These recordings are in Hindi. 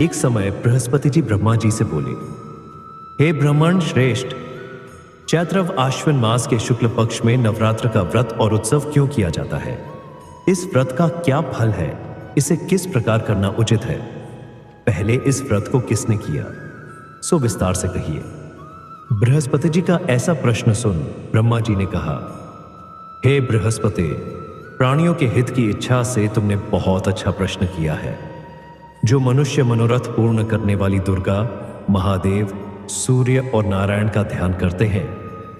एक समय बृहस्पति जी ब्रह्मा जी से बोले, हे ब्राह्मण श्रेष्ठ, चैत्रव आश्विन मास के शुक्ल पक्ष में नवरात्र का व्रत और उत्सव क्यों किया जाता है? इस व्रत का क्या फल है? इसे किस प्रकार करना उचित है? पहले इस व्रत को किसने किया, सो विस्तार से कहिए। बृहस्पति जी का ऐसा प्रश्न सुन ब्रह्मा जी ने कहा, हे बृहस्पति, प्राणियों के हित की इच्छा से तुमने बहुत अच्छा प्रश्न किया है। जो मनुष्य मनोरथ पूर्ण करने वाली दुर्गा, महादेव, सूर्य और नारायण का ध्यान करते हैं,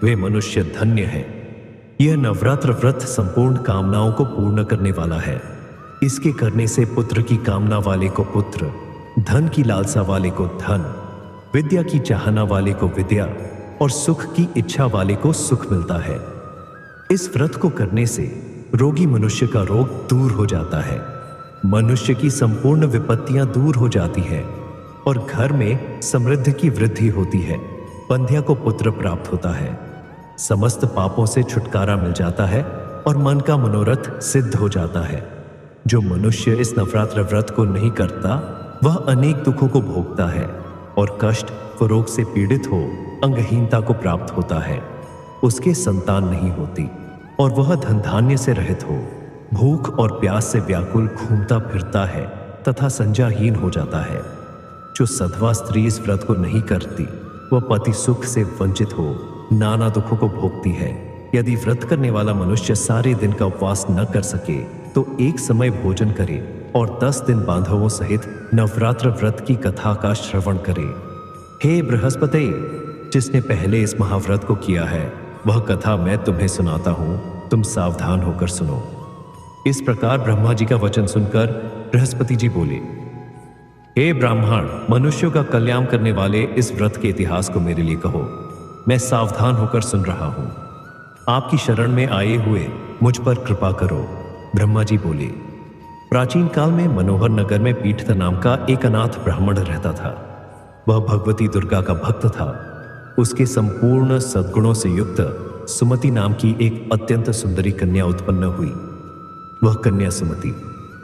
वे मनुष्य धन्य है। यह नवरात्र व्रत संपूर्ण कामनाओं को पूर्ण करने वाला है। इसके करने से पुत्र की कामना वाले को पुत्र, धन की लालसा वाले को धन, विद्या की चाहना वाले को विद्या और सुख की इच्छा वाले को सुख मिलता है। इस व्रत को करने से रोगी मनुष्य का रोग दूर हो जाता है, मनुष्य की संपूर्ण विपत्तियां दूर हो जाती है और घर में समृद्धि की वृद्धि होती है। बंध्या को पुत्र प्राप्त होता है, समस्त पापों से छुटकारा मिल जाता है और मन का मनोरथ सिद्ध हो जाता है। जो मनुष्य इस नवरात्र व्रत को नहीं करता, वह अनेक दुखों को भोगता है और कष्ट व रोग से पीड़ित हो अंगहीनता को प्राप्त होता है। उसके संतान नहीं होती और वह धन धान्य से रहित हो भूख और प्यास से व्याकुल घूमता फिरता है तथा संज्ञाहीन हो जाता है। जो सधवा स्त्री इस व्रत को नहीं करती, वह पति सुख से वंचित हो नाना दुखों को भोगती है। यदि व्रत करने वाला मनुष्य सारे दिन का उपवास न कर सके तो एक समय भोजन करे और 10 दिन बांधवों सहित नवरात्र व्रत की कथा का श्रवण करे। हे बृहस्पति, जिसने पहले इस महाव्रत को किया है, वह कथा मैं तुम्हें सुनाता हूं, तुम सावधान होकर सुनो। इस प्रकार ब्रह्मा जी का वचन सुनकर बृहस्पति जी बोले, हे ब्राह्मण, मनुष्यों का कल्याण करने वाले इस व्रत के इतिहास को मेरे लिए कहो, मैं सावधान होकर सुन रहा हूं। आपकी शरण में आए हुए मुझ पर कृपा करो। ब्रह्मा जी बोले, प्राचीन काल में मनोहर नगर में पीठ नाम का एक अनाथ ब्राह्मण रहता था। वह भगवती दुर्गा का भक्त था। उसके संपूर्ण सद्गुणों से युक्त सुमति नाम की एक अत्यंत सुंदरी कन्या उत्पन्न हुई। वह कन्या सुमति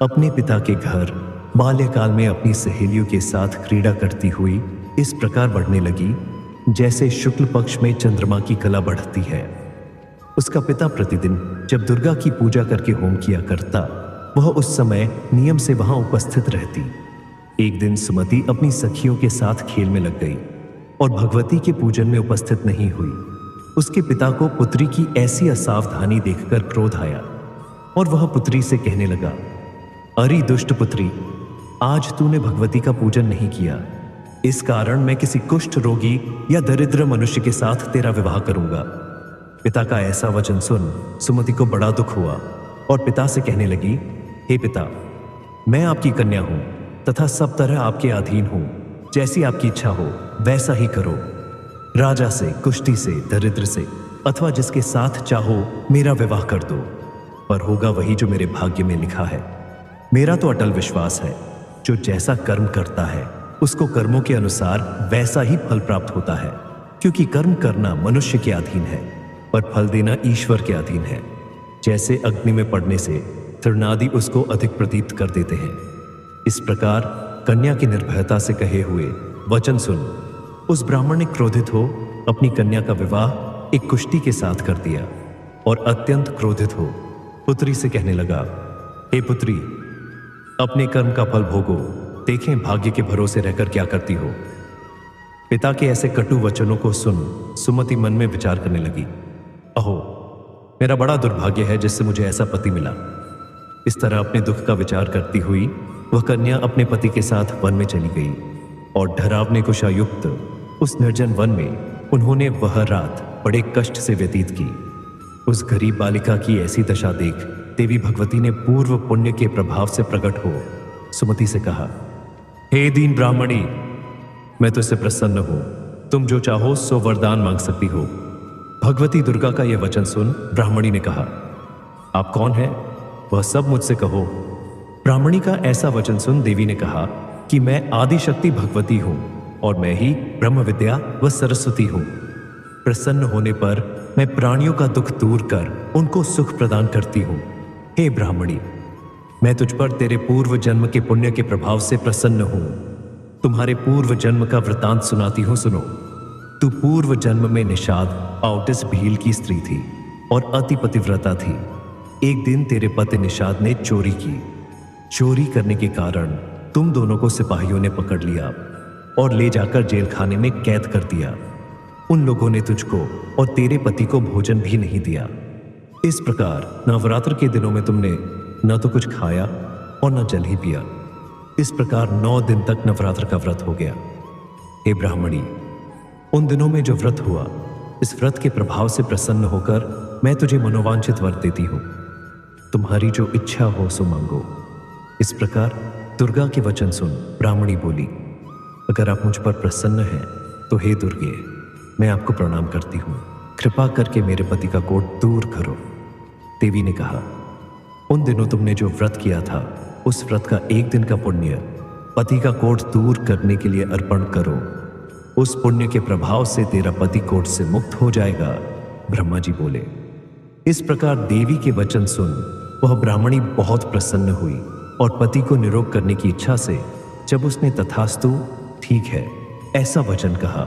अपने पिता के घर बाल्यकाल में अपनी सहेलियों के साथ क्रीड़ा करती हुई इस प्रकार बढ़ने लगी जैसे शुक्ल पक्ष में चंद्रमा की कला बढ़ती है। उसका पिता प्रतिदिन जब दुर्गा की पूजा करके होम किया करता, वह उस समय नियम से वहां उपस्थित रहती। एक दिन सुमति अपनी सखियों के साथ खेल में लग गई और भगवती के पूजन में उपस्थित नहीं हुई। उसके पिता को पुत्री की ऐसी असावधानी देखकर क्रोध आया और वह पुत्री से कहने लगा, अरे दुष्ट पुत्री, आज तूने भगवती का पूजन नहीं किया, इस कारण मैं किसी कुष्ठ रोगी या दरिद्र मनुष्य के साथ तेरा विवाह करूंगा। पिता का ऐसा वचन सुन सुमति को बड़ा दुख हुआ और पिता से कहने लगी, हे पिता, मैं आपकी कन्या हूं तथा सब तरह आपके अधीन हूं। जैसी आपकी इच्छा हो वैसा ही करो। राजा से, कुष्ठी से, दरिद्र से अथवा जिसके साथ चाहो मेरा विवाह कर दो, पर होगा वही जो मेरे भाग्य में लिखा है। मेरा तो अटल विश्वास है, जो जैसा कर्म करता है उसको कर्मों के अनुसार वैसा ही फल प्राप्त होता है, क्योंकि कर्म करना मनुष्य के अधीन है पर फल देना ईश्वर के अधीन है। जैसे अग्नि में पड़ने से तृणादि उसको अधिक प्रतीत कर देते हैं, इस प्रकार कन्या की निर्भयता से कहे हुए वचन सुन उस ब्राह्मण ने क्रोधित हो अपनी कन्या का विवाह एक कुष्ठी के साथ कर दिया और अत्यंत क्रोधित हो पुत्री से कहने लगा, हे पुत्री, अपने कर्म का फल भोगो, देखें भाग्य के भरोसे रहकर क्या करती हो। पिता के ऐसे कटु वचनों को सुन सुमति मन में विचार करने लगी, अहो, मेरा बड़ा दुर्भाग्य है जिससे मुझे ऐसा पति मिला। इस तरह अपने दुख का विचार करती हुई वह कन्या अपने पति के साथ वन में चली गई और डरावने कुशायुक्त उस निर्जन वन में उन्होंने वह रात बड़े कष्ट से व्यतीत की। उस गरीब बालिका की ऐसी दशा देख देवी भगवती ने पूर्व पुण्य के प्रभाव से प्रकट हो सुमति से कहा, हे दीन ब्राह्मणी, मैं तुझसे प्रसन्न हूं, तुम जो चाहो सो वरदान मांग सकती हो। भगवती दुर्गा का यह वचन सुन ब्राह्मणी ने कहा, आप कौन हैं? वह सब मुझसे कहो। ब्राह्मणी का ऐसा वचन सुन देवी ने कहा कि मैं आदिशक्ति भगवती हूं और मैं ही ब्रह्म विद्या व सरस्वती हूं। प्रसन्न होने पर मैं प्राणियों का दुख दूर कर उनको सुख प्रदान करती हूं। हे ब्राह्मणी, मैं तुझ पर तेरे पूर्व जन्म के पुण्य के प्रभाव से प्रसन्न हूं। तुम्हारे पूर्व जन्म का वृतांत सुनाती हूं, सुनो। तू पूर्व जन्म में निषाद आउटिस भील की स्त्री थी और अति पतिव्रता थी। एक दिन तेरे पति निषाद ने चोरी की। चोरी करने के कारण तुम दोनों को सिपाहियों ने पकड़ लिया और ले जाकर जेल खाने में कैद कर दिया। उन लोगों ने तुझको और तेरे पति को भोजन भी नहीं दिया। इस प्रकार नवरात्र के दिनों में तुमने न तो कुछ खाया और न जल ही पिया। इस प्रकार 9 दिन तक नवरात्र का व्रत हो गया। हे ब्राह्मणी, उन दिनों में जो व्रत हुआ, इस व्रत के प्रभाव से प्रसन्न होकर मैं तुझे मनोवांछित वर देती हूं। तुम्हारी जो इच्छा हो सो मांगो। इस प्रकार दुर्गा के वचन सुन ब्राह्मणी बोली, अगर आप मुझ पर प्रसन्न हैं तो हे दुर्गे, मैं आपको प्रणाम करती हूँ। कृपा करके मेरे पति का कोट दूर करो। देवी ने कहा, उन दिनों तुमने जो व्रत किया था, उस व्रत का एक दिन का पुण्य पति का कोट दूर करने के लिए अर्पण करो। उस पुण्य के प्रभाव से तेरा पति कोट से मुक्त हो जाएगा। ब्रह्मा जी बोले। इस प्रकार देवी के वचन सुन वह ब्राह्मणी बहुत प्रसन्न हुई और पति को निरोग करने की इच्छा से जब उसने तथास्तु ठीक है ऐसा वचन कहा,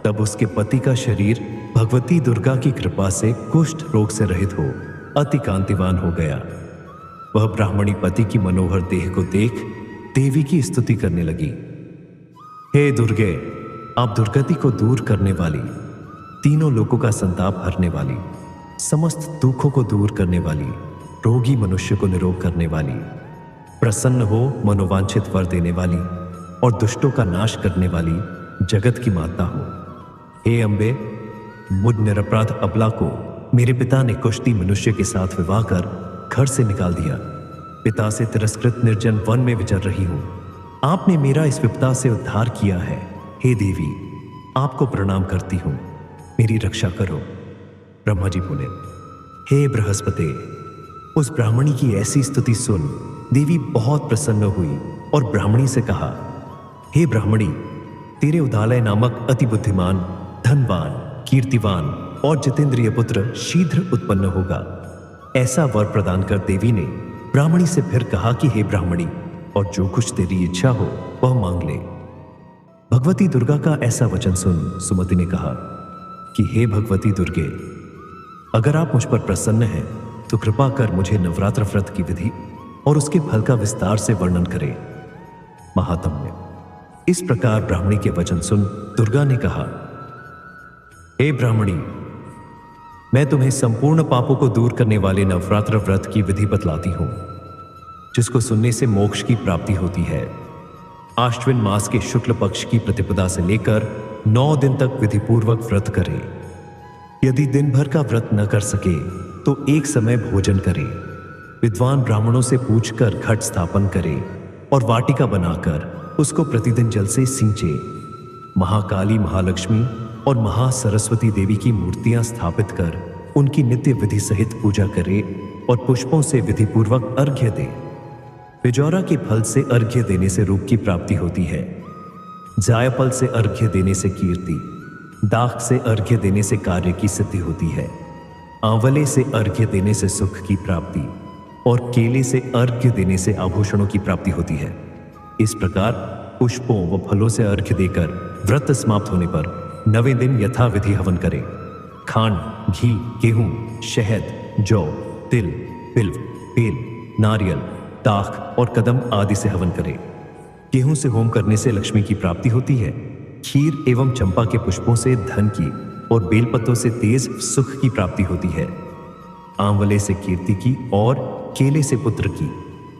तब उसके पति का शरीर भगवती दुर्गा की कृपा से कुष्ठ रोग से रहित हो अति कांतिवान हो गया। वह ब्राह्मणी पति की मनोहर देह को देख देवी की स्तुति करने लगी। हे दुर्गे, आप दुर्गति को दूर करने वाली, तीनों लोगों का संताप हरने वाली, समस्त दुखों को दूर करने वाली, रोगी मनुष्य को निरोग करने वाली, प्रसन्न हो मनोवांछित वर देने वाली और दुष्टों का नाश करने वाली जगत की माता हो। हे अम्बे, मुझ निरपराध अबला को मेरे पिता ने कुश्ती मनुष्य के साथ विवाह कर घर से निकाल दिया। पिता से तिरस्कृत निर्जन वन में विचर रही हूं। आपने मेरा इस विपदा से उद्धार किया है। हे देवी, आपको प्रणाम करती हूं, मेरी रक्षा करो। ब्रह्मा जी बोले, हे बृहस्पति, उस ब्राह्मणी की ऐसी स्तुति सुन देवी बहुत प्रसन्न हुई और ब्राह्मणी से कहा, हे ब्राह्मणी, तेरे उदालय नामक अति बुद्धिमान, धनवान, कीर्तिवान और जितेंद्रिय पुत्र शीघ्र उत्पन्न होगा। ऐसा वर प्रदान कर देवी ने ब्राह्मणी से फिर कहा कि हे ब्राह्मणी, और जो कुछ तेरी इच्छा हो वह मांग ले। भगवती दुर्गा का ऐसा वचन सुन सुमति ने कहा कि हे भगवती दुर्गे, अगर आप मुझ पर प्रसन्न हैं तो कृपा कर मुझे नवरात्र व्रत की विधि और उसके फल का विस्तार से वर्णन करें। महात्म्य। इस प्रकार ब्राह्मणी के वचन सुन दुर्गा ने कहा, हे ब्राह्मणी, मैं तुम्हें संपूर्ण पापों को दूर करने वाले नवरात्र व्रत की विधि बतलाती हूं, जिसको सुनने से मोक्ष की प्राप्ति होती है। आश्विन मास के शुक्ल पक्ष की प्रतिपदा से लेकर 9 दिन तक विधिपूर्वक व्रत करें। यदि दिन भर का व्रत न कर सके तो एक समय भोजन करें। विद्वान ब्राह्मणों से पूछकर घट स्थापन करें और वाटिका बनाकर उसको प्रतिदिन जल से सींचे। महाकाली, महालक्ष्मी और महासरस्वती देवी की मूर्तियां स्थापित कर उनकी नित्य विधि सहित पूजा करे और पुष्पों से विधिपूर्वक अर्घ्य दे। बिजौरा के फल से अर्घ्य देने से रूप की प्राप्ति होती है। जायफल से अर्घ्य देने से कीर्ति, दाख से अर्घ्य देने से कार्य की सिद्धि होती है, आंवले से अर्घ्य देने से सुख की प्राप्ति और केले से अर्घ्य देने से आभूषणों की प्राप्ति होती है। इस प्रकार पुष्पों व फलों से अर्घ्य देकर व्रत समाप्त होने पर 9वें दिन यथाविधि हवन करें। खांड, घी, गेहूं, शहद, जौ, तिल, बिल्व, बेल, नारियल, दाख और कदम आदि से हवन करें। गेहूं से होम करने से लक्ष्मी की प्राप्ति होती है। खीर एवं चंपा के पुष्पों से धन की और बेलपत्तों से तेज सुख की प्राप्ति होती है। आंवले से कीर्ति की और केले से पुत्र की,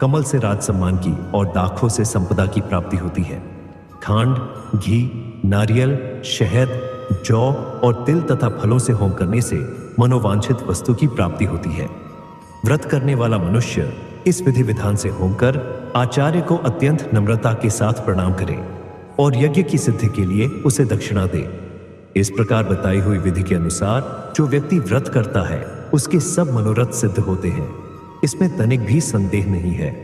कमल से राज सम्मान की और दाखों से संपदा की प्राप्ति होती है। खांड, घी, नारियल, शहद, जौ और तिल तथा फलों से होम करने से मनोवांछित वस्तु की प्राप्ति होती है। व्रत करने वाला मनुष्य इस विधि विधान से होम कर आचार्य को अत्यंत नम्रता के साथ प्रणाम करे और यज्ञ की सिद्धि के लिए उसे दक्षिणा दे। इस प्रकार बताई हुई विधि के अनुसार जो व्यक्ति व्रत करता है उसके सब मनोरथ सिद्ध होते हैं। इसमें तनिक भी संदेह नहीं है।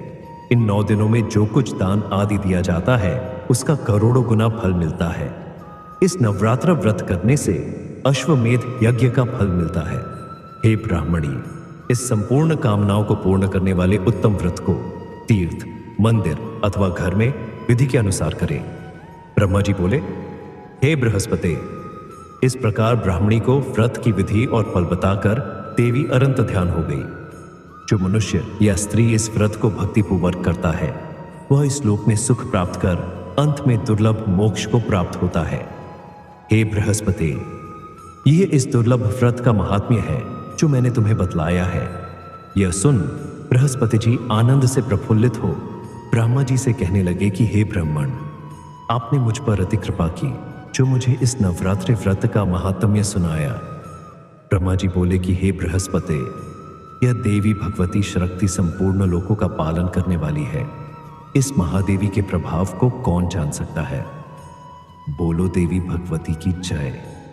इन 9 दिनों में जो कुछ दान आदि दिया जाता है उसका करोड़ों गुना फल मिलता है। इस नवरात्र व्रत करने से अश्वमेध यज्ञ का फल मिलता है। हे ब्राह्मणी, इस संपूर्ण कामनाओं को पूर्ण करने वाले उत्तम व्रत को तीर्थ, मंदिर अथवा घर में विधि के अनुसार करें। ब्रह्मा जी बोले, हे बृहस्पति, इस प्रकार ब्राह्मणी को व्रत की विधि और फल बताकर देवी अनंत ध्यान हो गई। जो मनुष्य या स्त्री इस व्रत को भक्तिपूर्वक करता है वह इस लोक में सुख प्राप्त कर अंत में दुर्लभ मोक्ष को प्राप्त होता है। हे बृहस्पति, यह इस दुर्लभ व्रत का महात्म्य है जो मैंने तुम्हें बतलाया है। यह सुन बृहस्पति जी आनंद से प्रफुल्लित हो ब्रह्मा जी से कहने लगे कि हे ब्राह्मण, आपने मुझ पर अति कृपा की जो मुझे इस नवरात्रि व्रत का महात्म्य सुनाया। ब्रह्मा जी बोले कि हे बृहस्पति, यह देवी भगवती शक्ति संपूर्ण लोकों का पालन करने वाली है। इस महादेवी के प्रभाव को कौन जान सकता है। बोलो देवी भगवती की जय।